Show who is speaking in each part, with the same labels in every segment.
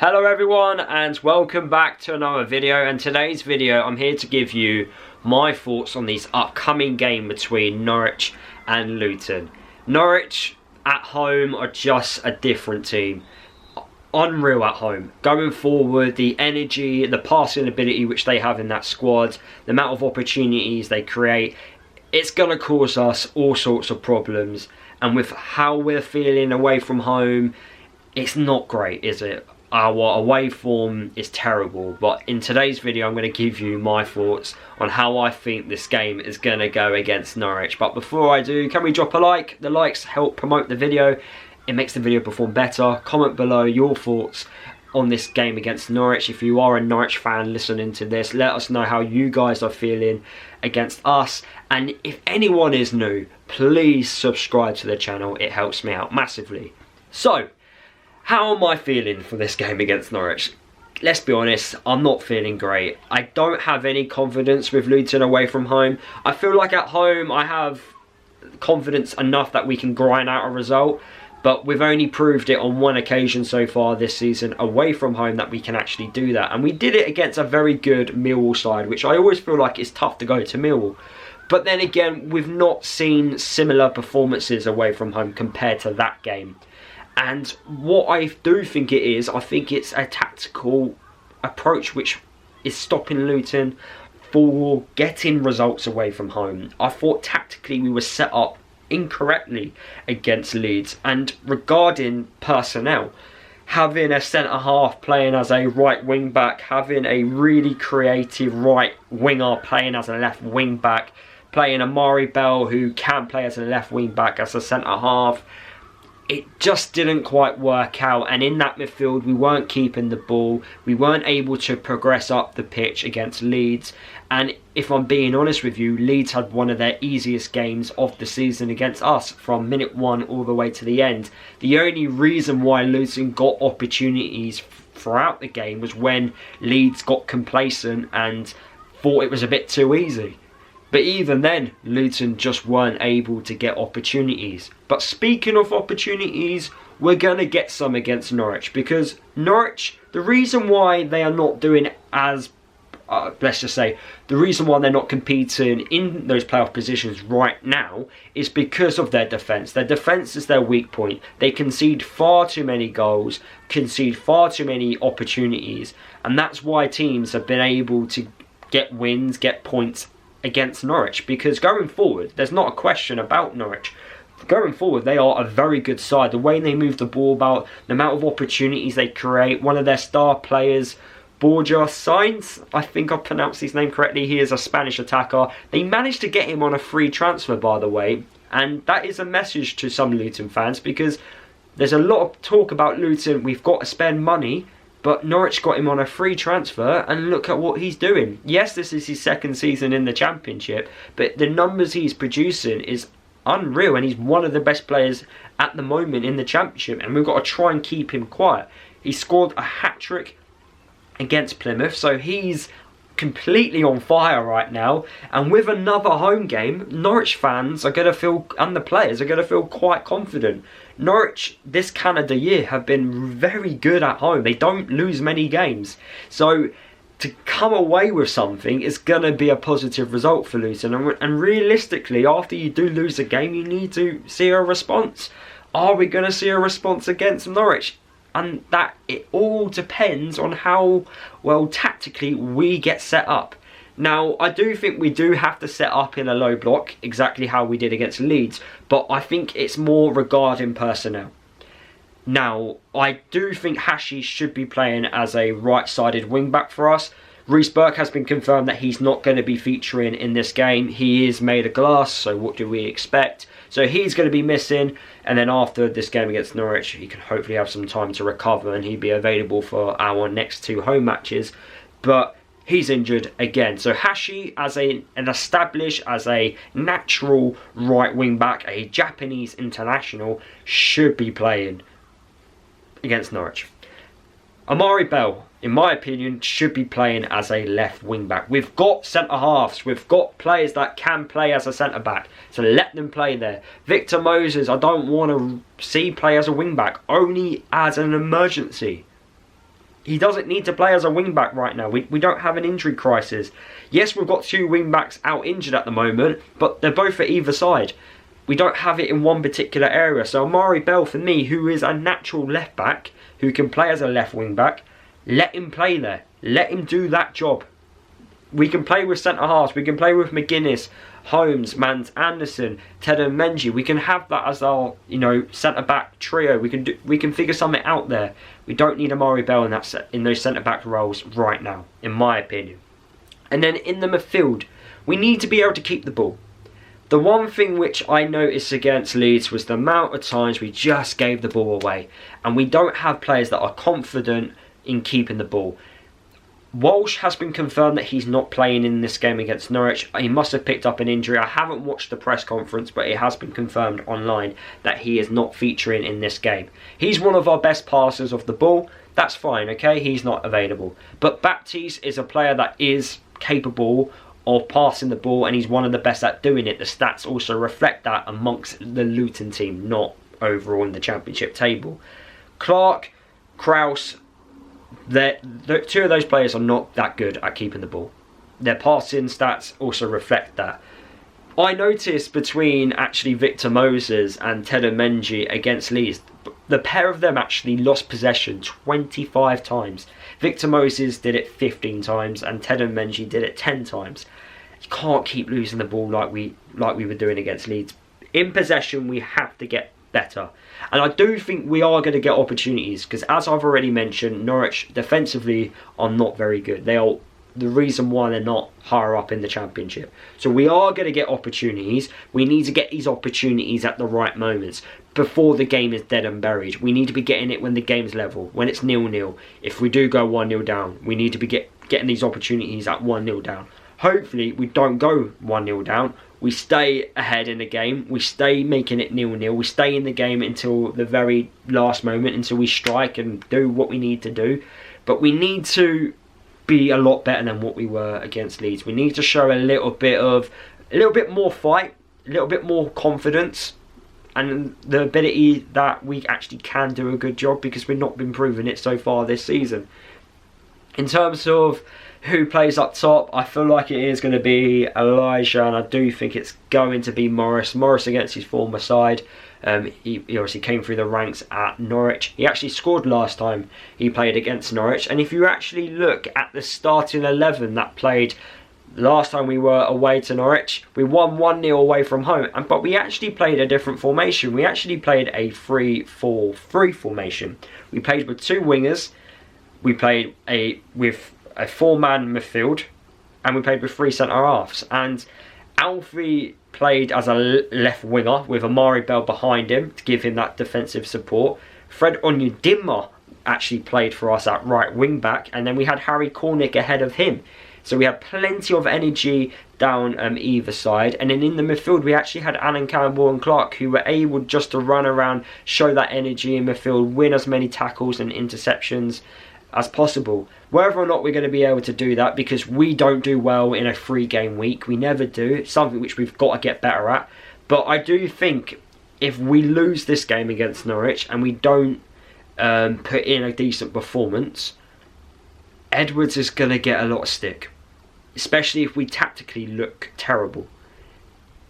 Speaker 1: Hello everyone and welcome back to another video, and today's video I'm here to give you my thoughts on this upcoming game between Norwich and Luton. Norwich at home are just a different team. Unreal at home. Going forward, the energy, the passing ability which they have in that squad, the amount of opportunities they create, it's going to cause us all sorts of problems. And with how we're feeling away from home, it's not great, is it? Our away form is terrible, but in today's video I'm going to give you my thoughts on how I think this game is going to go against Norwich. But before I do, can we drop a like? The likes help promote the video, it makes the video perform better. Comment below your thoughts on this game against Norwich. If you are a Norwich fan listening to this, let us know how you guys are feeling against us. And if anyone is new, please subscribe to the channel, it helps me out massively. So, how am I feeling for this game against Norwich? Let's be honest, I'm not feeling great. I don't have any confidence with Luton away from home. I feel like at home I have confidence enough that we can grind out a result, but we've only proved it on one occasion so far this season away from home that we can actually do that. And we did it against a very good Millwall side, which I always feel like it's tough to go to Millwall. But then again, we've not seen similar performances away from home compared to that game. And what I do think it is, I think it's a tactical approach which is stopping Luton for getting results away from home. I thought tactically we were set up incorrectly against Leeds. And regarding personnel, having a centre-half playing as a right wing-back, having a really creative right winger playing as a left wing-back, playing Amari Bell who can play as a left wing-back as a centre-half, it just didn't quite work out. And in that midfield we weren't keeping the ball, we weren't able to progress up the pitch against Leeds. And if I'm being honest with you, Leeds had one of their easiest games of the season against us from minute 1 all the way to the end. The only reason why Luton got opportunities throughout the game was when Leeds got complacent and thought it was a bit too easy. But even then, Luton just weren't able to get opportunities. But speaking of opportunities, we're going to get some against Norwich. Because Norwich, the reason why they are not doing as, let's just say, the reason why they're not competing in those playoff positions right now is because of their defence. Their defence is their weak point. They concede far too many goals, concede far too many opportunities. And that's why teams have been able to get wins, get points against Norwich, because going forward there's not a question about Norwich. Going forward they are a very good side. The way they move the ball about, the amount of opportunities they create. One of their star players, Borja Sainz, I think I pronounced his name correctly, he is a Spanish attacker. They managed to get him on a free transfer, by the way, and that is a message to some Luton fans, because there's a lot of talk about Luton, we've got to spend money. But Norwich got him on a free transfer and look at what he's doing. Yes, this is his second season in the Championship, but the numbers he's producing is unreal, and he's one of the best players at the moment in the Championship, and we've got to try and keep him quiet. He scored a hat-trick against Plymouth, so he's completely on fire right now. And with another home game, Norwich fans are going to feel, and the players are going to feel quite confident. Norwich this Canada year have been very good at home. They don't lose many games. So to come away with something is going to be a positive result for Luton. And realistically, after you do lose a game, you need to see a response. Are we going to see a response against Norwich? And that it all depends on how well tactically we get set up. Now, I do think we do have to set up in a low block, exactly how we did against Leeds, but I think it's more regarding personnel. Now, I do think Hashi should be playing as a right-sided wing-back for us. Reece Burke has been confirmed that he's not going to be featuring in this game. He is made of glass, so what do we expect? So he's going to be missing, and then after this game against Norwich, he can hopefully have some time to recover and he'll be available for our next 2 home matches. But he's injured again. So Hashi, as an established, as a natural right wing back, a Japanese international, should be playing against Norwich. Amari Bell, in my opinion, should be playing as a left wing back. We've got centre halves, we've got players that can play as a centre back, so let them play there. Victor Moses, I don't want to see play as a wing back, only as an emergency. He doesn't need to play as a wing-back right now. We don't have an injury crisis. Yes, we've got 2 wing-backs out injured at the moment, but they're both at either side. We don't have it in one particular area. So Amari Bell, for me, who is a natural left-back, who can play as a left wing-back, let him play there. Let him do that job. We can play with centre-halves. We can play with McGuinness, Holmes, Mans, Anderson, Teden Menji. We can have that as our, centre-back trio. We can figure something out there. We don't need Amari Bell in those centre-back roles right now, in my opinion. And then in the midfield, we need to be able to keep the ball. The one thing which I noticed against Leeds was the amount of times we just gave the ball away. And we don't have players that are confident in keeping the ball. Walsh has been confirmed that he's not playing in this game against Norwich. He must have picked up an injury. I haven't watched the press conference, but it has been confirmed online that he is not featuring in this game. He's one of our best passers of the ball. That's fine, okay? He's not available. But Baptiste is a player that is capable of passing the ball, and he's one of the best at doing it. The stats also reflect that amongst the Luton team, not overall in the Championship table. Clark, Krause, the 2 of those players are not that good at keeping the ball. Their passing stats also reflect that. I noticed between actually Victor Moses and Teden Menji against Leeds, the pair of them actually lost possession 25 times. Victor Moses did it 15 times and Teden Menji did it 10 times. You can't keep losing the ball like we were doing against Leeds. In possession, we have to get better. And I do think we are going to get opportunities, because as I've already mentioned, Norwich defensively are not very good. They are the reason why they're not higher up in the Championship. So we are going to get opportunities. We need to get these opportunities at the right moments, before the game is dead and buried. We need to be getting it when the game's level, when it's 0-0. If we do go 1-0 down, we need to be getting these opportunities at 1-0 down. Hopefully we don't go 1-0 down. We stay ahead in the game. We stay making it 0-0. We stay in the game until the very last moment, until we strike and do what we need to do. But we need to be a lot better than what we were against Leeds. We need to show a little bit more fight, a little bit more confidence, and the ability that we actually can do a good job, because we've not been proving it so far this season. In terms of who plays up top, I feel like it is going to be Elijah, and I do think it's going to be Morris. Morris against his former side. He obviously came through the ranks at Norwich. He actually scored last time he played against Norwich. And if you actually look at the starting 11 that played last time we were away to Norwich, we won 1-0 away from home. But we actually played a different formation. We actually played a 3-4-3 formation. We played with 2 wingers. We played with a 4-man midfield, and we played with 3 centre-halves. And Alfie played as a left winger with Amari Bell behind him to give him that defensive support. Fred Onyedinma actually played for us at right wing back, and then we had Harry Cornick ahead of him. So we had plenty of energy down either side. And then in the midfield, we actually had Alan Campbell and Clark, who were able just to run around, show that energy in midfield, win as many tackles and interceptions as possible. Whether or not we're going to be able to do that, because we don't do well in a 3-game week. We never do. It's something which we've got to get better at. But I do think if we lose this game against Norwich and we don't put in a decent performance, Edwards is going to get a lot of stick. Especially if we tactically look terrible.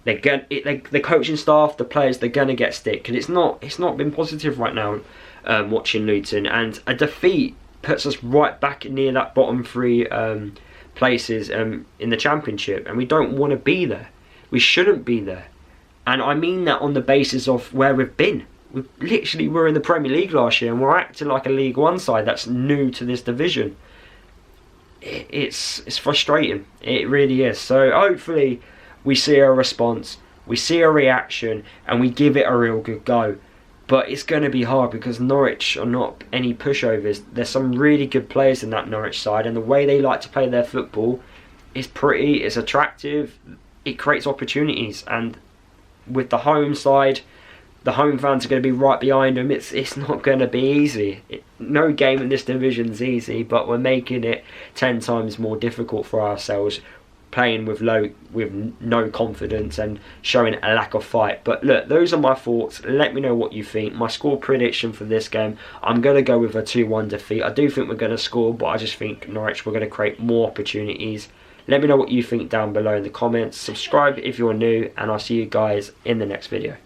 Speaker 1: The coaching staff, the players, they're going to get stick. And it's not been positive right now watching Luton. And a defeat puts us right back near that bottom 3 places in the Championship, and we don't want to be there. We shouldn't be there, and I mean that on the basis of where we've been. We literally were in the Premier League last year, and we're acting like a League One side that's new to this division. It's frustrating. It really is. So hopefully we see a response, we see a reaction, and we give it a real good go. But it's going to be hard, because Norwich are not any pushovers. There's some really good players in that Norwich side, and the way they like to play their football is pretty, it's attractive, it creates opportunities. And with the home side, the home fans are going to be right behind them. It's not going to be easy. No game in this division is easy, but we're making it 10 times more difficult for ourselves playing with no confidence and showing a lack of fight. But look, those are my thoughts. Let me know what you think. My score prediction for this game, I'm going to go with a 2-1 defeat. I do think we're going to score, but I just think Norwich, we're going to create more opportunities. Let me know what you think down below in the comments. Subscribe if you're new, and I'll see you guys in the next video.